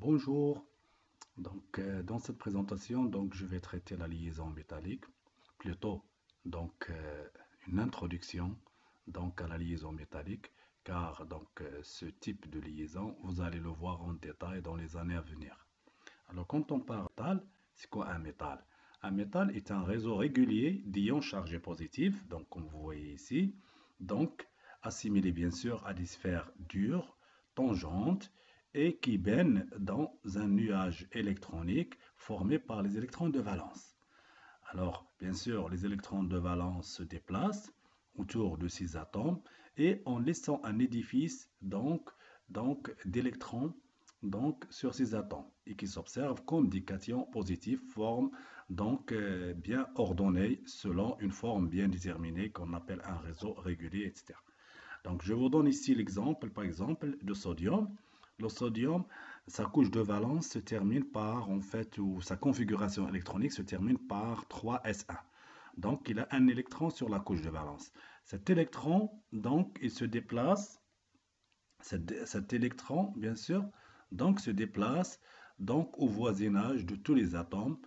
Bonjour, dans cette présentation, je vais traiter la liaison métallique, plutôt une introduction à la liaison métallique, car ce type de liaison, vous allez le voir en détail dans les années à venir. Alors quand on parle de métal, c'est quoi un métal? Un métal est un réseau régulier d'ions chargés positifs, donc comme vous voyez ici, assimilé bien sûr à des sphères dures, tangentes, et qui baignent dans un nuage électronique formé par les électrons de valence. Alors, bien sûr, les électrons de valence se déplacent autour de ces atomes et en laissant un édifice d'électrons sur ces atomes et qui s'observent comme des cations positifs, forme bien ordonnée selon une forme bien déterminée qu'on appelle un réseau régulier, etc. Donc, je vous donne ici l'exemple, par exemple, de sodium. Le sodium, sa couche de valence se termine par, ou sa configuration électronique se termine par 3s1. Donc, il a un électron sur la couche de valence. Cet électron, il se déplace, cet électron, bien sûr, se déplace au voisinage de tous les atomes,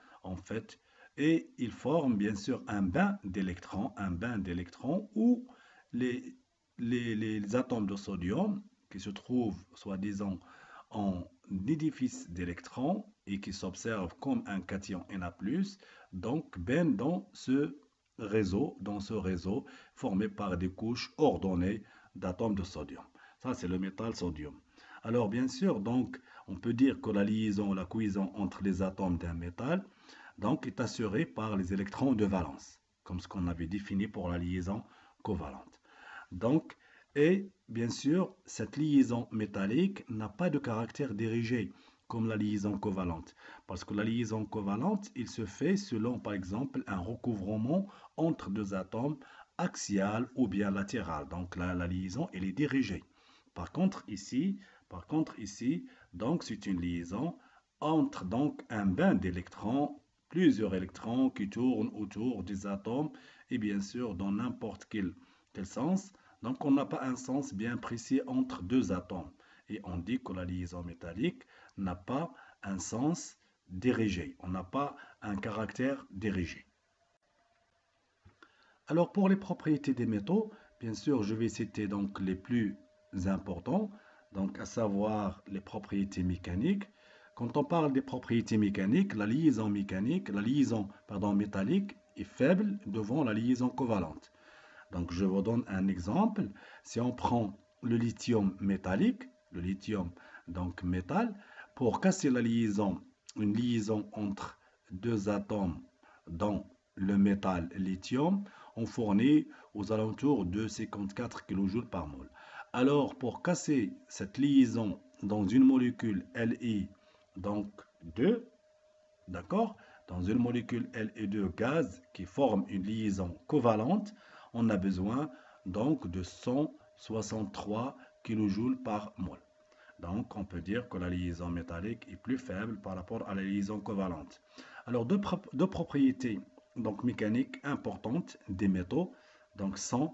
et il forme, bien sûr, un bain d'électrons où les atomes de sodium qui se trouvent, soi-disant, en édifice d'électrons et qui s'observent comme un cation Na+, baignent dans ce réseau formé par des couches ordonnées d'atomes de sodium. Ça, c'est le métal sodium. Alors, bien sûr, on peut dire que la liaison, la cohésion entre les atomes d'un métal, est assurée par les électrons de valence, comme ce qu'on avait défini pour la liaison covalente. Et bien sûr, cette liaison métallique n'a pas de caractère dirigé comme la liaison covalente. Parce que la liaison covalente, il se fait selon, par exemple, un recouvrement entre deux atomes axial ou bien latéral. Donc la liaison, elle est dirigée. Par contre ici, c'est une liaison entre un bain d'électrons, plusieurs électrons qui tournent autour des atomes et bien sûr dans n'importe quel sens. Donc, on n'a pas un sens bien précis entre deux atomes. Et on dit que la liaison métallique n'a pas un sens dirigé. On n'a pas un caractère dirigé. Alors, pour les propriétés des métaux, bien sûr, je vais citer les plus importants, à savoir les propriétés mécaniques. Quand on parle des propriétés mécaniques, la liaison métallique est faible devant la liaison covalente. Donc, je vous donne un exemple. Si on prend le lithium métallique, métal, pour casser une liaison entre deux atomes dans le métal lithium, on fournit aux alentours de 54 kJ par mol. Alors, pour casser cette liaison dans une molécule Li, 2, d'accord, dans une molécule Li2 gaz qui forme une liaison covalente, on a besoin de 163 kJ par mol. Donc, on peut dire que la liaison métallique est plus faible par rapport à la liaison covalente. Alors, deux propriétés mécaniques importantes des métaux sont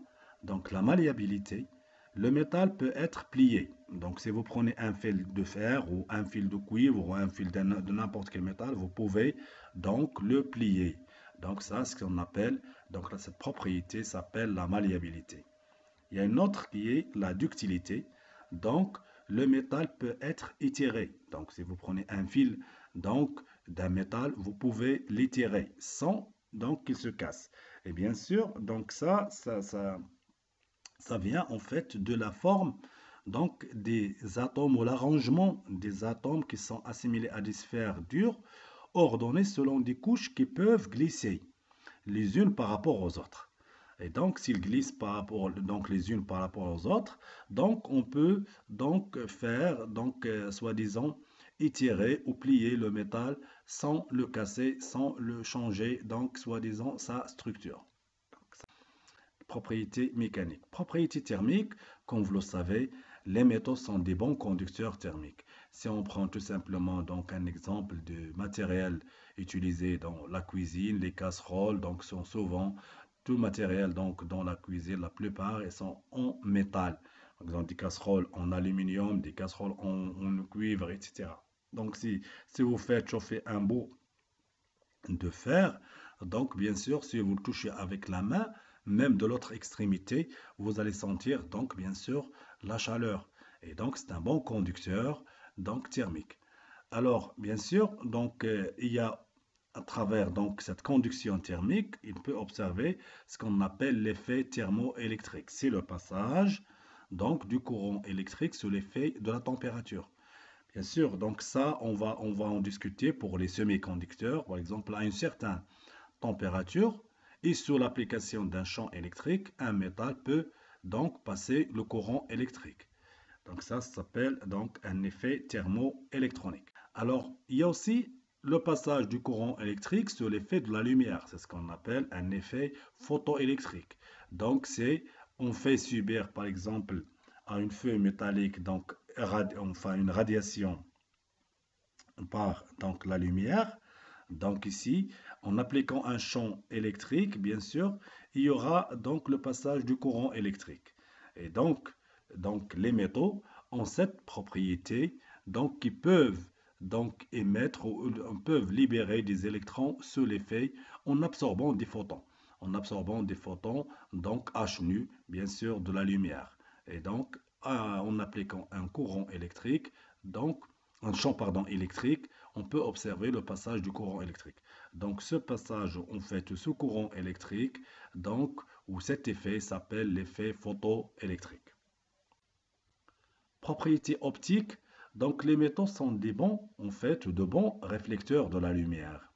la malléabilité. Le métal peut être plié. Donc, si vous prenez un fil de fer ou un fil de cuivre ou un fil de n'importe quel métal, vous pouvez le plier. Donc, ça, ce qu'on appelle, cette propriété s'appelle la malléabilité. Il y a une autre qui est la ductilité. Donc, le métal peut être étiré. Donc, si vous prenez un fil d'un métal, vous pouvez l'étirer sans qu'il se casse. Et bien sûr, ça vient en fait de la forme des atomes ou l'arrangement des atomes qui sont assimilés à des sphères dures ordonnées selon des couches qui peuvent glisser les unes par rapport aux autres. Et donc, s'ils glissent les unes par rapport aux autres, on peut faire, soi-disant, étirer ou plier le métal sans le casser, sans le changer, soi-disant, sa structure. Propriété mécanique. Propriété thermique, comme vous le savez, les métaux sont des bons conducteurs thermiques. Si on prend tout simplement un exemple de matériel utilisé dans la cuisine, les casseroles sont souvent tout matériel dans la cuisine, la plupart ils sont en métal. Par exemple, des casseroles en aluminium, des casseroles en cuivre, etc. Donc, si vous faites chauffer un bout de fer, donc bien sûr, si vous le touchez avec la main, même de l'autre extrémité, vous allez sentir donc bien sûr la chaleur. Et donc, c'est un bon conducteur donc thermique. Alors, bien sûr, donc il y a à travers donc cette conduction thermique, il peut observer ce qu'on appelle l'effet thermoélectrique. C'est le passage donc du courant électrique sous l'effet de la température. Bien sûr, donc ça, on va en discuter pour les semi-conducteurs, par exemple, à une certaine température et sous l'application d'un champ électrique, un métal peut donc passer le courant électrique. Donc ça s'appelle donc un effet thermoélectronique. Alors, il y a aussi le passage du courant électrique sur l'effet de la lumière. C'est ce qu'on appelle un effet photoélectrique. Donc, on fait subir, par exemple, à une feuille métallique, donc, enfin, une radiation par donc, la lumière. Donc ici, en appliquant un champ électrique, bien sûr, il y aura donc le passage du courant électrique. Et donc les métaux ont cette propriété donc qui peuvent donc émettre ou peuvent libérer des électrons sous l'effet en absorbant des photons. En absorbant des photons donc H nu, bien sûr, de la lumière. Et donc en appliquant un courant électrique, donc un champ pardon, électrique, on peut observer le passage du courant électrique. Donc ce passage, en fait, sous courant électrique, donc, où cet effet s'appelle l'effet photoélectrique. Propriété optique, donc les métaux sont des bons, en fait, de bons réflecteurs de la lumière.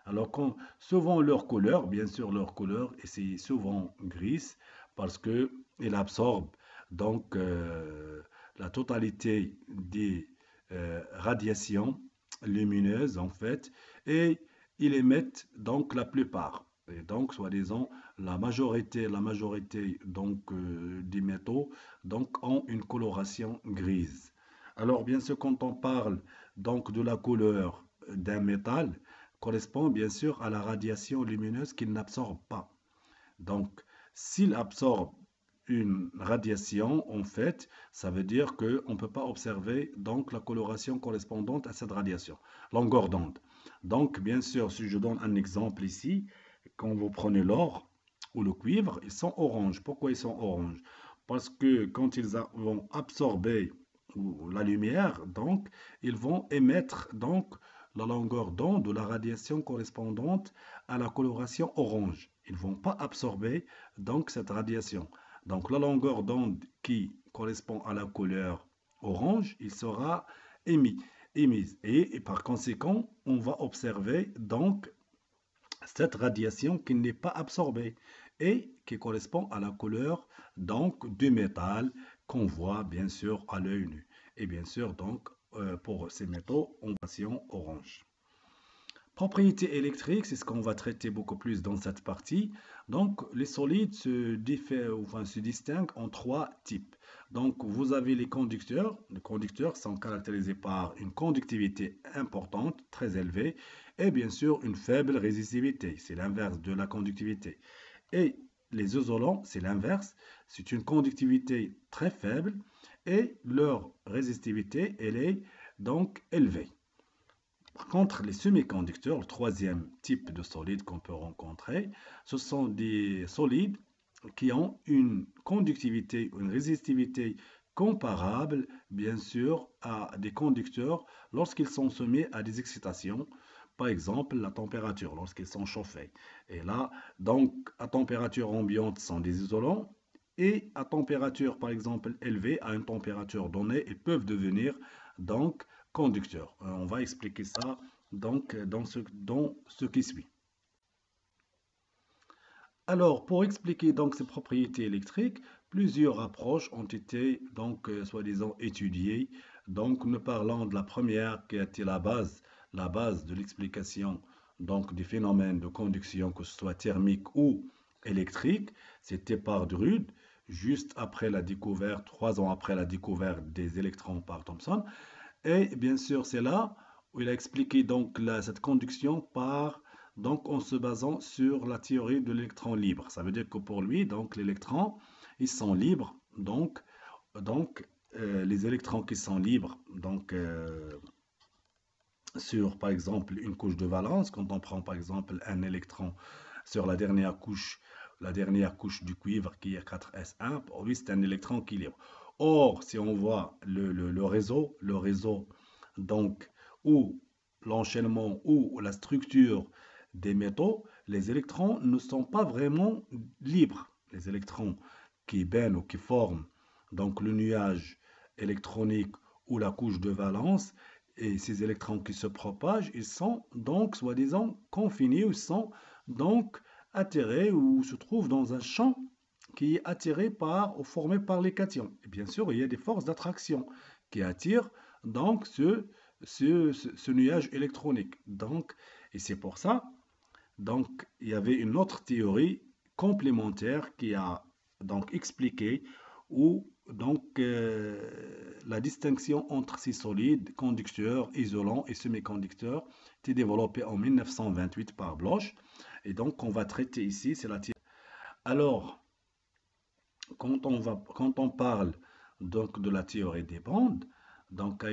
Alors souvent leur couleur, bien sûr leur couleur, et c'est souvent grise parce que il absorbe donc la totalité des radiations lumineuses en fait, et ils émettent donc la plupart. Et donc, soi-disant, la majorité donc des métaux donc ont une coloration grise. Alors, bien sûr, quand on parle donc de la couleur d'un métal, correspond bien sûr à la radiation lumineuse qu'il n'absorbe pas. Donc, s'il absorbe une radiation, en fait, ça veut dire qu'on ne peut pas observer donc la coloration correspondante à cette radiation, longueur d'onde. Donc, bien sûr, si je donne un exemple ici, quand vous prenez l'or ou le cuivre, ils sont orange. Pourquoi ils sont orange? Parce que quand ils vont absorber la lumière, donc, ils vont émettre donc la longueur d'onde de la radiation correspondante à la coloration orange. Ils ne vont pas absorber donc cette radiation. Donc la longueur d'onde qui correspond à la couleur orange, il sera émise. Et par conséquent, on va observer donc cette radiation qui n'est pas absorbée et qui correspond à la couleur donc du métal qu'on voit bien sûr à l'œil nu. Et bien sûr donc pour ces métaux en version orange. Propriétés électriques, c'est ce qu'on va traiter beaucoup plus dans cette partie. Donc, les solides se distinguent en trois types. Donc, vous avez les conducteurs. Les conducteurs sont caractérisés par une conductivité importante, très élevée, et bien sûr une faible résistivité. C'est l'inverse de la conductivité. Et les isolants, c'est l'inverse. C'est une conductivité très faible et leur résistivité, elle est donc élevée. Par contre, les semi-conducteurs, le troisième type de solide qu'on peut rencontrer, ce sont des solides qui ont une conductivité, une résistivité comparable, bien sûr, à des conducteurs lorsqu'ils sont soumis à des excitations, par exemple la température, lorsqu'ils sont chauffés. Et là, donc, à température ambiante, ce sont des isolants, et à température, par exemple, élevée, à une température donnée, ils peuvent devenir donc conducteurs. On va expliquer ça donc dans ce qui suit. Alors, pour expliquer donc ces propriétés électriques, plusieurs approches ont été donc soi-disant étudiées. Donc, nous parlons de la première qui a été la base de l'explication donc du phénomène de conduction, que ce soit thermique ou électrique. C'était par Drude, juste après la découverte, 3 ans après la découverte des électrons par Thomson. Et bien sûr, c'est là où il a expliqué donc cette conduction donc en se basant sur la théorie de l'électron libre. Ça veut dire que pour lui, donc l'électron, ils sont libres. Donc les électrons qui sont libres, donc sur, par exemple, une couche de valence, quand on prend, par exemple, un électron sur la dernière couche du cuivre qui est 4s1, pour lui, c'est un électron qui est libre. Or, si on voit le réseau, donc, ou l'enchaînement ou la structure des métaux, les électrons ne sont pas vraiment libres. Les électrons qui baignent ou qui forment donc le nuage électronique ou la couche de valence, et ces électrons qui se propagent, ils sont donc soi-disant confinés ou sont donc attirés ou se trouvent dans un champ qui est attiré par ou formé par les cations. Et bien sûr, il y a des forces d'attraction qui attirent donc ce nuage électronique. Donc, et c'est pour ça, donc, il y avait une autre théorie complémentaire qui a donc expliqué ou donc la distinction entre ces solides, conducteurs, isolants et semi-conducteurs était développée en 1928 par Bloch. Et donc, on va traiter ici, c'est la théorie. Alors, quand on parle donc de la théorie des bandes, donc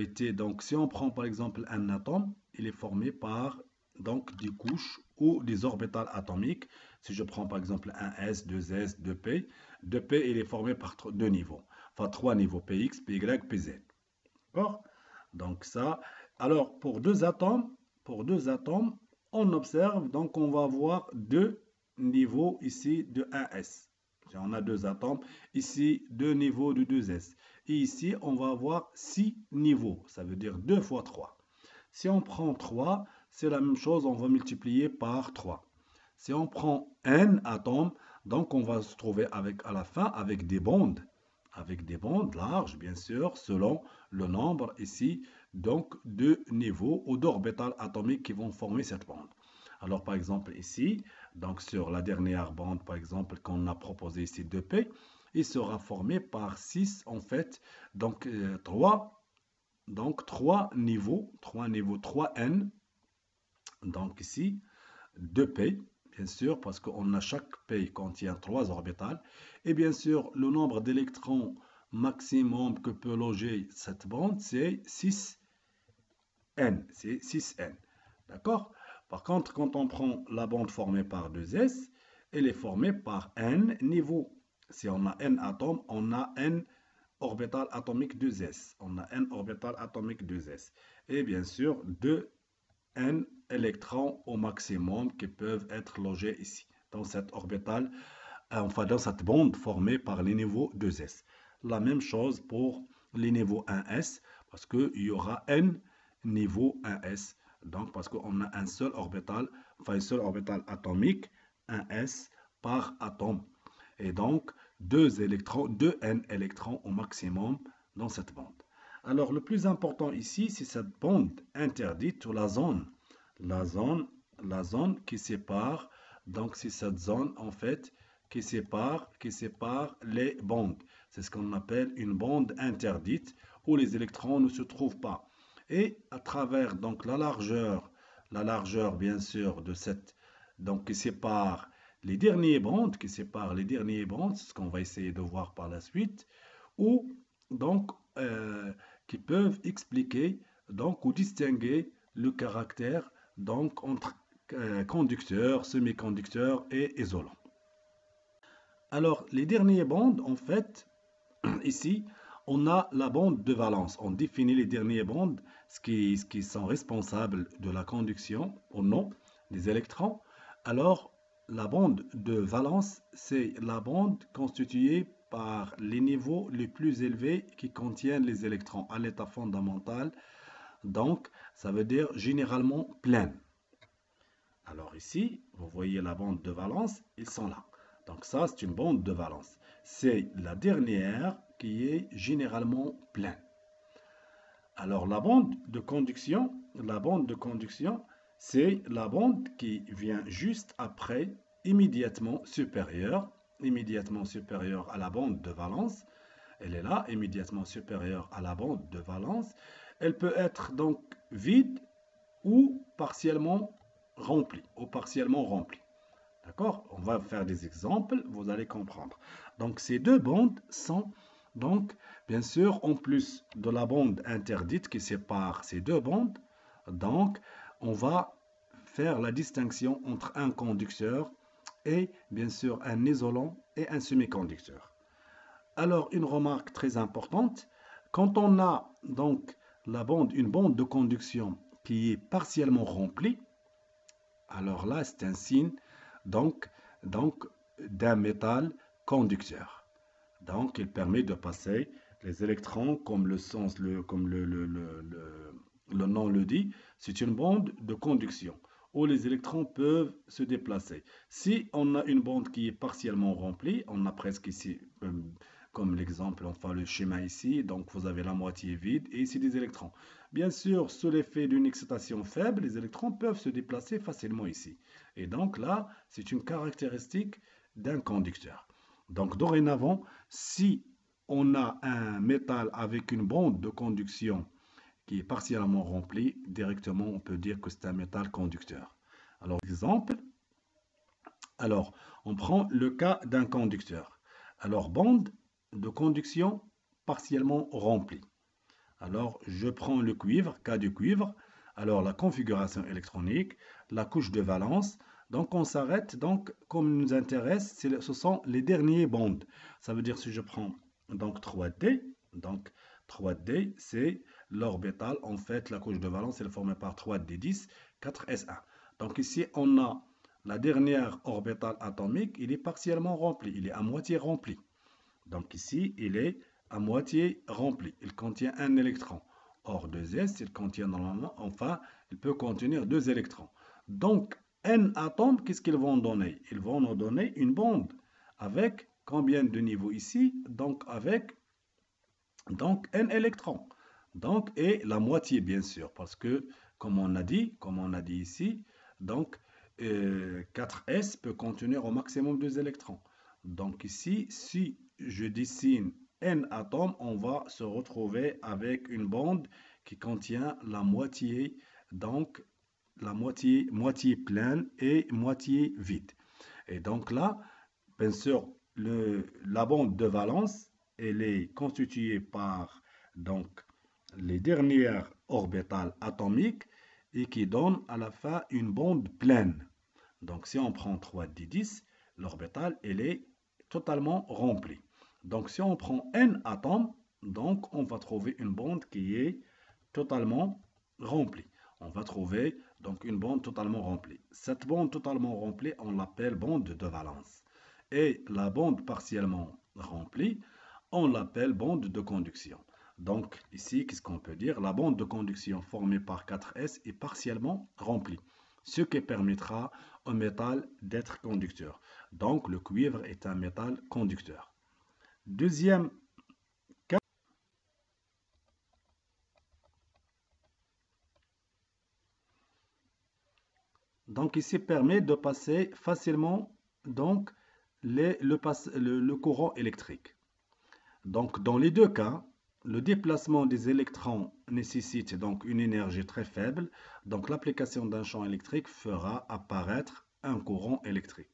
si on prend par exemple un atome, il est formé par donc des couches ou des orbitales atomiques. Si je prends par exemple un S, 2S, 2P, 2P il est formé par deux niveaux, enfin trois niveaux, PX, PY, PZ. D'accord? Donc ça, alors pour deux atomes, on observe, donc on va avoir deux niveaux ici de 1S. On a deux atomes, ici deux niveaux de 2S. Et ici, on va avoir 6 niveaux, ça veut dire 2 fois 3. Si on prend 3, c'est la même chose, on va multiplier par 3. Si on prend n atomes, donc on va se trouver à la fin avec des bandes larges, bien sûr, selon le nombre ici, donc de niveaux ou d'orbitales atomiques qui vont former cette bande. Alors, par exemple, ici, donc sur la dernière bande, par exemple, qu'on a proposé ici 2P, il sera formé par 6, en fait, donc 3 niveaux, 3n, donc ici, 2P, bien sûr, parce qu'on a chaque P contient 3 orbitales, et bien sûr, le nombre d'électrons maximum que peut loger cette bande, c'est 6n, d'accord? Par contre, quand on prend la bande formée par 2s, elle est formée par n niveaux. Si on a n atomes, on a n orbital atomique 2s. On a n orbital atomique 2s. Et bien sûr, 2n électrons au maximum qui peuvent être logés ici, dans cette orbitale, enfin dans cette bande formée par les niveaux 2s. La même chose pour les niveaux 1s, parce qu'il y aura n niveaux 1s. Donc, parce qu'on a un seul orbital, enfin une seule orbitale atomique, 1s par atome. Et donc, 2n électrons au maximum dans cette bande. Alors, le plus important ici, c'est cette bande interdite ou la zone. La zone qui sépare, donc c'est cette zone en fait qui sépare les bandes. C'est ce qu'on appelle une bande interdite où les électrons ne se trouvent pas. Et à travers donc la largeur bien sûr de cette, donc qui sépare les derniers bandes, c'est ce qu'on va essayer de voir par la suite, ou donc qui peuvent expliquer donc ou distinguer le caractère donc entre conducteur, semi-conducteur et isolant. Alors les derniers bandes en fait ici on a la bande de valence. On définit les dernières bandes, ce qui sont responsables de la conduction ou non des électrons. Alors, la bande de valence, c'est la bande constituée par les niveaux les plus élevés qui contiennent les électrons à l'état fondamental. Donc, ça veut dire généralement pleine. Alors ici, vous voyez la bande de valence, ils sont là. Donc ça, c'est une bande de valence. C'est la dernière qui est généralement pleine. Alors la bande de conduction, c'est la bande qui vient juste après, immédiatement supérieure à la bande de valence. Elle est là, immédiatement supérieure à la bande de valence. Elle peut être donc vide ou partiellement remplie, D'accord? On va faire des exemples, vous allez comprendre. Donc, ces deux bandes sont donc, bien sûr, en plus de la bande interdite qui sépare ces deux bandes, Donc, on va faire la distinction entre un conducteur et bien sûr un isolant et un semi-conducteur. Alors, une remarque très importante, quand on a donc une bande de conduction qui est partiellement remplie, alors là, c'est un signe donc, donc d'un métal conducteur. Donc, il permet de passer les électrons, comme le nom le dit, c'est une bande de conduction où les électrons peuvent se déplacer. Si on a une bande qui est partiellement remplie, on a presque ici, comme l'exemple, enfin le schéma ici, donc vous avez la moitié vide et ici des électrons. Bien sûr, sous l'effet d'une excitation faible, les électrons peuvent se déplacer facilement ici. Et donc là, c'est une caractéristique d'un conducteur. Donc dorénavant, si on a un métal avec une bande de conduction qui est partiellement remplie, directement on peut dire que c'est un métal conducteur. Alors exemple, alors on prend le cas d'un conducteur. Alors bande de conduction partiellement remplie. Alors je prends le cuivre, cas du cuivre. Alors la configuration électronique, la couche de valence. Donc on s'arrête, donc comme nous intéresse, ce sont les derniers bandes. Ça veut dire si je prends donc 3D, donc 3D c'est l'orbital, en fait la couche de valence elle est formée par 3D10, 4S1. Donc ici on a la dernière orbitale atomique, il est partiellement rempli, il est à moitié rempli. Donc ici il est à moitié rempli, il contient un électron. Or 2S, il contient normalement, enfin, il peut contenir 2 électrons. Donc, N atomes, qu'est-ce qu'ils vont donner? Ils vont nous donner une bande avec combien de niveaux ici? Donc, avec N électrons. Donc, et la moitié, bien sûr, parce que, comme on a dit ici, donc 4S peut contenir au maximum 2 électrons. Donc ici, si je dessine N atomes, on va se retrouver avec une bande qui contient la moitié, donc la moitié pleine et moitié vide. Et donc là, bien sûr, la bande de valence, elle est constituée par donc les dernières orbitales atomiques et qui donne à la fin une bande pleine. Donc si on prend 3D10, l'orbitale, elle est totalement remplie. Donc si on prend n atomes, donc on va trouver une bande qui est totalement remplie. On va trouver donc une bande totalement remplie. Cette bande totalement remplie, on l'appelle bande de valence. Et la bande partiellement remplie, on l'appelle bande de conduction. Donc ici, qu'est-ce qu'on peut dire? La bande de conduction formée par 4S est partiellement remplie, ce qui permettra au métal d'être conducteur. Donc le cuivre est un métal conducteur. Deuxième cas, donc ici permet de passer facilement donc le courant électrique. Donc dans les deux cas, le déplacement des électrons nécessite donc une énergie très faible, donc l'application d'un champ électrique fera apparaître un courant électrique.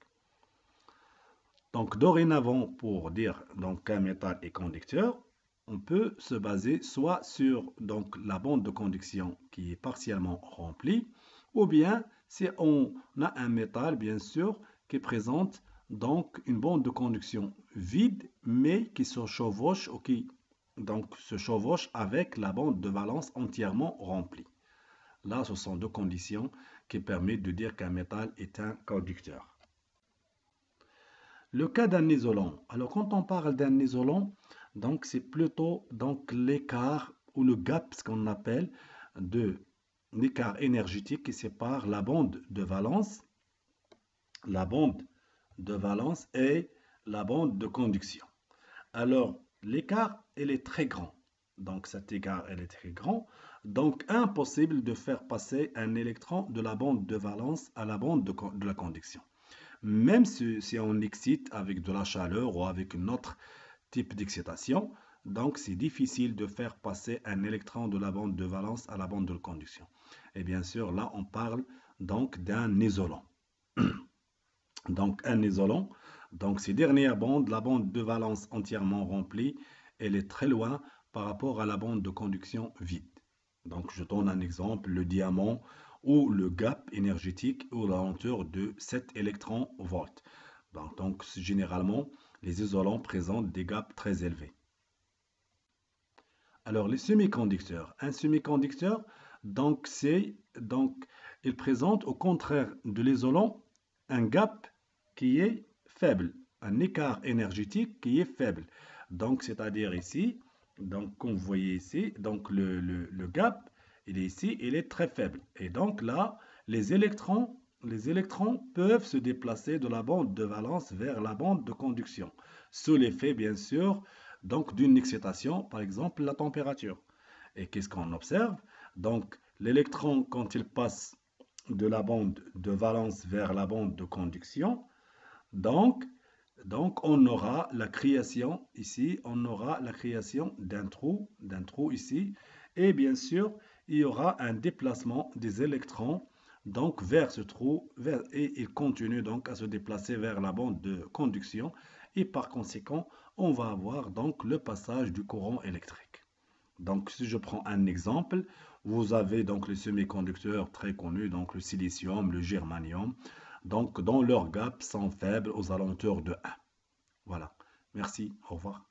Donc dorénavant, pour dire qu'un métal est conducteur, on peut se baser soit sur donc la bande de conduction qui est partiellement remplie, ou bien si on a un métal bien sûr qui présente donc une bande de conduction vide mais qui se chevauche ou qui donc se chevauche avec la bande de valence entièrement remplie. Là, ce sont deux conditions qui permettent de dire qu'un métal est un conducteur. Le cas d'un isolant. Alors, quand on parle d'un isolant, donc c'est plutôt donc l'écart ou le gap, ce qu'on appelle de l'écart énergétique qui sépare la bande de valence et la bande de conduction. Alors, l'écart, il est très grand. Donc, cet écart, il est très grand. Donc, impossible de faire passer un électron de la bande de valence à la bande de la conduction. Même si on excite avec de la chaleur ou avec un autre type d'excitation, donc c'est difficile de faire passer un électron de la bande de valence à la bande de conduction. Et bien sûr, là, on parle donc d'un isolant. Donc, un isolant, donc ces dernières bandes, la bande de valence entièrement remplie, elle est très loin par rapport à la bande de conduction vide. Donc, je donne un exemple, le diamant où le gap énergétique est aux alentours de 7 électronvolts. Donc, généralement, les isolants présentent des gaps très élevés. Alors, les semi-conducteurs. Un semi-conducteur, il présente au contraire de l'isolant un gap qui est faible, un écart énergétique qui est faible. Donc, c'est-à-dire ici, donc comme vous voyez ici, donc le gap, il est ici, il est très faible. Et donc là, les électrons peuvent se déplacer de la bande de valence vers la bande de conduction, sous l'effet, bien sûr, donc d'une excitation, par exemple la température. Et qu'est-ce qu'on observe? Donc, l'électron, quand il passe de la bande de valence vers la bande de conduction, donc on aura la création ici, on aura la création d'un trou ici, et bien sûr, il y aura un déplacement des électrons donc vers ce trou, et ils continuent donc à se déplacer vers la bande de conduction, et par conséquent, on va avoir donc le passage du courant électrique. Donc, si je prends un exemple, vous avez donc les semi-conducteurs très connus, donc le silicium, le germanium, donc dont leurs gaps sont faibles aux alentours de 1. Voilà. Merci. Au revoir.